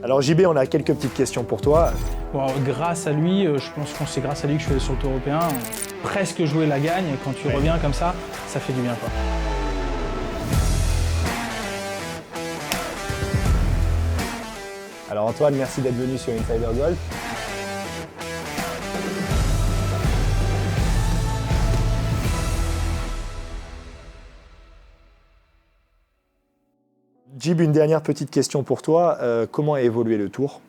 Alors JB, on a quelques petites questions pour toi. Bon, grâce à lui, je pense que c'est grâce à lui que je suis allé sur le Tour européen. Presque jouer la gagne, et quand tu reviens comme ça fait du bien, quoi. Alors Antoine, merci d'être venu sur Insider Golf. Jib, une dernière petite question pour toi. Comment a évolué le Tour ?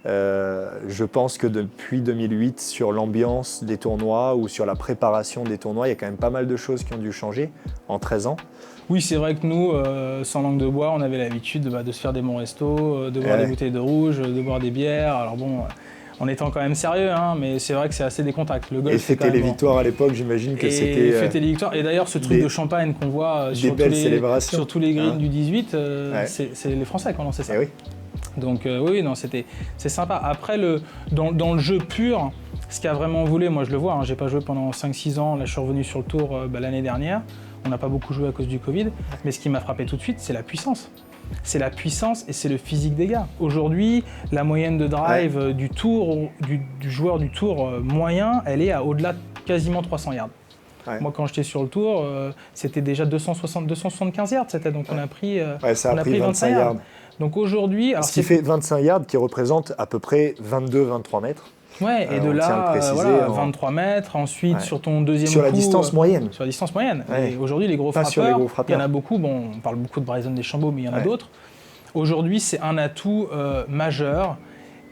Je pense que depuis 2008, sur l'ambiance des tournois ou sur la préparation des tournois, il y a quand même pas mal de choses qui ont dû changer en 13 ans. Oui, c'est vrai que nous, sans langue de bois, on avait l'habitude de se faire des bons restos, de boire des bouteilles de rouge, de boire des bières. Alors bon, en étant quand même sérieux, hein, mais c'est vrai que c'est assez des contacts. Le golf, et fêter les victoires à l'époque, j'imagine que c'était... fêter les victoires. Et d'ailleurs, ce truc de champagne qu'on voit sur tous les greens du 18, c'est les Français qui ont lancé ça. Oui. Donc oui, non, c'est sympa. Après, dans le jeu pur, ce qui a vraiment voulu, moi je le vois, hein, j'ai pas joué pendant 5-6 ans, là je suis revenu sur le Tour l'année dernière. On n'a pas beaucoup joué à cause du Covid, mais ce qui m'a frappé tout de suite, c'est la puissance. C'est la puissance et c'est le physique des gars. Aujourd'hui, la moyenne de drive du tour, du joueur du Tour moyen, elle est à au-delà de quasiment 300 yards. Ouais. Moi, quand j'étais sur le Tour, c'était déjà 275 yards, donc on a pris, ça a pris 25 yards. Donc aujourd'hui... Ce qui fait 25 yards, qui représente à peu près 22-23 mètres. Ouais, et de là, 23 mètres, ensuite sur ton deuxième coup... Sur la distance moyenne. Sur la distance moyenne. Ouais. Et aujourd'hui, les gros frappeurs, il y en a beaucoup, bon, on parle beaucoup de Bryson DeChambeau, mais il y en a d'autres. Aujourd'hui, c'est un atout majeur,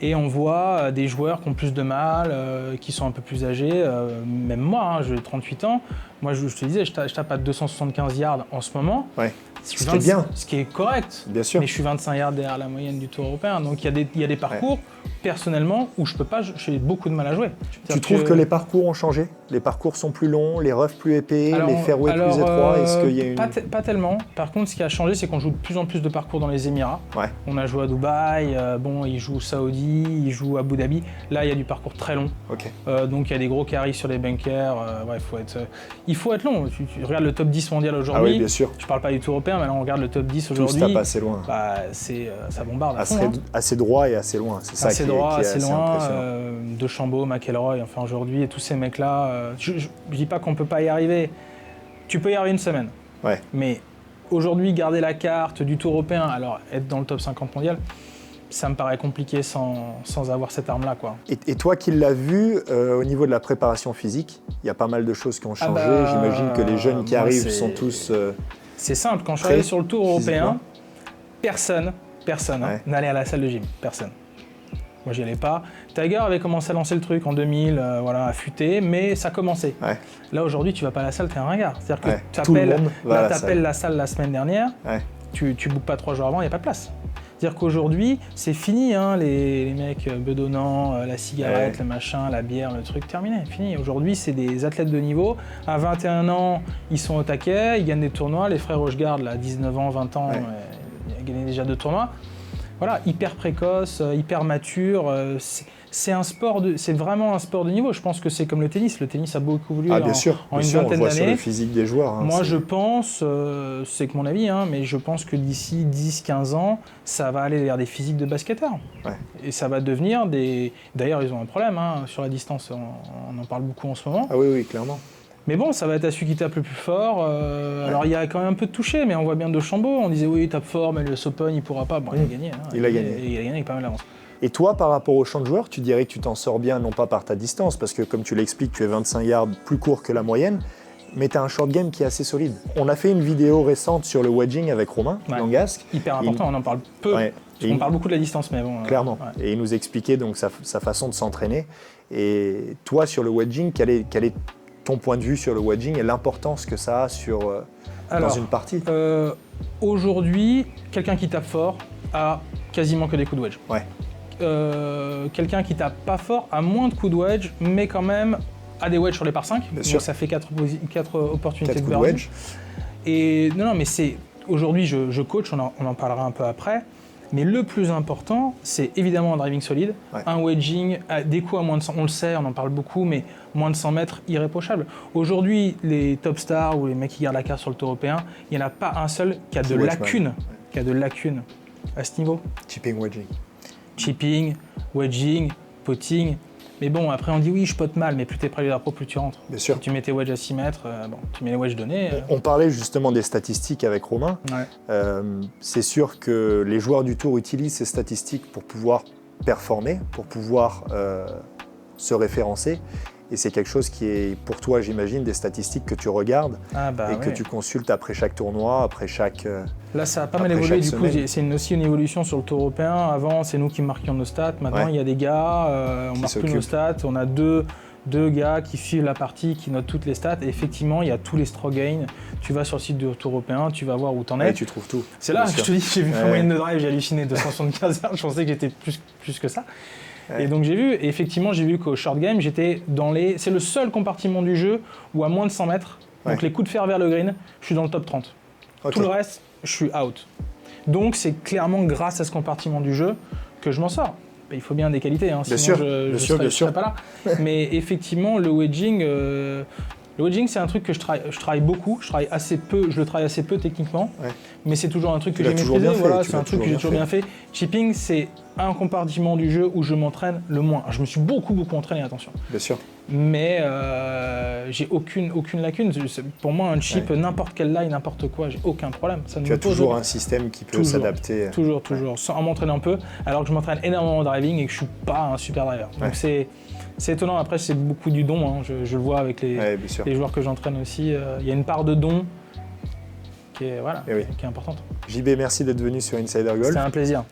et on voit des joueurs qui ont plus de mal, qui sont un peu plus âgés, même moi, hein, j'ai 38 ans, moi je te disais, je tape à 275 yards en ce moment. Ouais. Ce qui est correct, bien sûr. Mais je suis 25 yards derrière la moyenne du Tour européen, donc il y a des parcours, personnellement, où j'ai beaucoup de mal à jouer. Tu trouves que les parcours ont changé ? Les parcours sont plus longs, les roughs plus épais, les fairways plus étroits ? Est-ce qu'il y a une... pas tellement. Par contre, ce qui a changé, c'est qu'on joue de plus en plus de parcours dans les Émirats. Ouais. On a joué à Dubaï, ils jouent Saoudi, ils jouent Abu Dhabi. Là, il y a du parcours très long. Okay. Donc il y a des gros carrés sur les bunkers. Il faut être long. Tu regardes le top 10 mondial aujourd'hui. Ah oui, bien sûr. Je parle pas du Tour européen, mais là, on regarde le top 10 aujourd'hui. Tout se tape assez loin. Ça bombarde à fond. Assez droit et assez loin. C'est ça qui est assez loin. DeChambeau, McIlroy, enfin aujourd'hui, et tous ces mecs-là, je dis pas qu'on peut pas y arriver. Tu peux y arriver une semaine. Ouais. Mais aujourd'hui, garder la carte du Tour européen, alors être dans le top 50 mondial, ça me paraît compliqué sans avoir cette arme-là, quoi. Et toi qui l'as vu, au niveau de la préparation physique, il y a pas mal de choses qui ont changé. J'imagine que les jeunes qui arrivent sont tous... c'est simple, quand je suis allé sur le Tour européen, personne n'allait à la salle de gym. Personne. Moi, j'y allais pas. Tiger avait commencé à lancer le truc en 2000, à futer, mais ça commençait. Ouais. Là, aujourd'hui, tu vas pas à la salle, t'es un ringard. C'est-à-dire que t'appelles la salle la semaine dernière, tu bookes pas 3 jours avant, il n'y a pas de place. C'est-à-dire qu'aujourd'hui, c'est fini, hein, les mecs bedonnants, la cigarette, le machin, la bière, le truc, terminé, fini. Aujourd'hui, c'est des athlètes de niveau. À 21 ans, ils sont au taquet, ils gagnent des tournois. Les frères Rochegarde, là, 19 ans, 20 ans, ils gagnent déjà 2 tournois. Voilà, hyper précoce, hyper mature. C'est vraiment un sport de niveau. Je pense que c'est comme le tennis. Le tennis a beaucoup évolué en une vingtaine d'années. Sur le physique des joueurs. Hein, moi, je pense, c'est que mon avis, hein, mais je pense que d'ici 10-15 ans, ça va aller vers des physiques de basketteurs. Ouais. Et ça va devenir des... D'ailleurs, ils ont un problème hein, sur la distance. On en parle beaucoup en ce moment. Ah oui, clairement. Mais bon, ça va être à celui qui tape le plus fort. Alors, il y a quand même un peu de toucher, mais on voit bien DeChambeau. On disait, oui, il tape fort, mais le Open, il pourra pas. Bon, il a gagné. Hein. Il a gagné. Il a gagné avec pas mal d'avance. Et toi, par rapport au champ de joueurs, tu dirais que tu t'en sors bien, non pas par ta distance, parce que comme tu l'expliques, tu es 25 yards plus court que la moyenne, mais tu as un short game qui est assez solide. On a fait une vidéo récente sur le wedging avec Romain Langasque. Hyper important, on en parle peu. On parle beaucoup de la distance, mais bon... Clairement. Et il nous expliquait donc sa façon de s'entraîner. Et toi, sur le wedging, quel est ton point de vue sur le wedging et l'importance que ça a dans une partie? Aujourd'hui, quelqu'un qui tape fort a quasiment que des coups de wedge. Ouais. Quelqu'un qui tape pas fort a moins de coups de wedge, mais quand même a des wedges sur les par 5. Bien sûr. Ça fait 4 opportunités de wedge. Et non, mais c'est aujourd'hui je coach, on en parlera un peu après. Mais le plus important, c'est évidemment un driving solide, un wedging, des coups à moins de 100, on le sait, on en parle beaucoup, mais moins de 100 mètres, irréprochable. Aujourd'hui, les top stars ou les mecs qui gardent la carte sur le Tour européen, il n'y en a pas un seul qui a de lacunes à ce niveau. Chipping wedging. chipping, wedging, putting. Mais bon, après on dit oui, je pote mal, mais plus t'es près de la pro, plus tu rentres. Bien sûr. Si tu mets tes wedges à 6 mètres, tu mets les wedges donnés. On parlait justement des statistiques avec Romain. Ouais. C'est sûr que les joueurs du tour utilisent ces statistiques pour pouvoir performer, pour pouvoir se référencer. Et c'est quelque chose qui est, pour toi, j'imagine, des statistiques que tu regardes et que tu consultes après chaque tournoi, après chaque Là, ça a pas mal évolué. Du coup, c'est aussi une évolution sur le tour européen. Avant, c'est nous qui marquions nos stats. Maintenant, il y a des gars, on marque plus nos stats. On a deux gars qui suivent la partie, qui notent toutes les stats. Et effectivement, il y il y a tous les stroke gains. Tu vas sur le site du tour européen, tu vas voir où t'en es. Et tu trouves tout. C'est là que je te dis, j'ai vu ma moyenne de drive, j'ai halluciné 275 heures. Je pensais que j'étais plus que ça. Et donc j'ai vu qu'au short game, j'étais dans les... C'est le seul compartiment du jeu où à moins de 100 mètres, donc les coups de fer vers le green, je suis dans le top 30. Tout le reste, je suis out. Donc c'est clairement grâce à ce compartiment du jeu que je m'en sors. Il faut bien des qualités, hein, sinon je serais pas là. Mais effectivement, le wedging, c'est un truc que je travaille beaucoup, je le travaille assez peu techniquement, mais c'est toujours un truc que j'ai maîtrisé, c'est un truc que j'ai toujours bien fait. Chipping, c'est un compartiment du jeu où je m'entraîne le moins. Je me suis beaucoup entraîné, attention. Bien sûr. Mais j'ai aucune lacune. Pour moi, un chip, n'importe quelle line, n'importe quoi, j'ai aucun problème. Ça tu as toujours un système qui peut s'adapter. Toujours, sans m'entraîner un peu, alors que je m'entraîne énormément en driving et que je suis pas un super driver. Donc c'est étonnant. Après, c'est beaucoup du don. Hein. Je le vois avec les joueurs que j'entraîne aussi. Il y a une part de don qui est importante. JB, merci d'être venu sur Insider Golf. C'était un plaisir.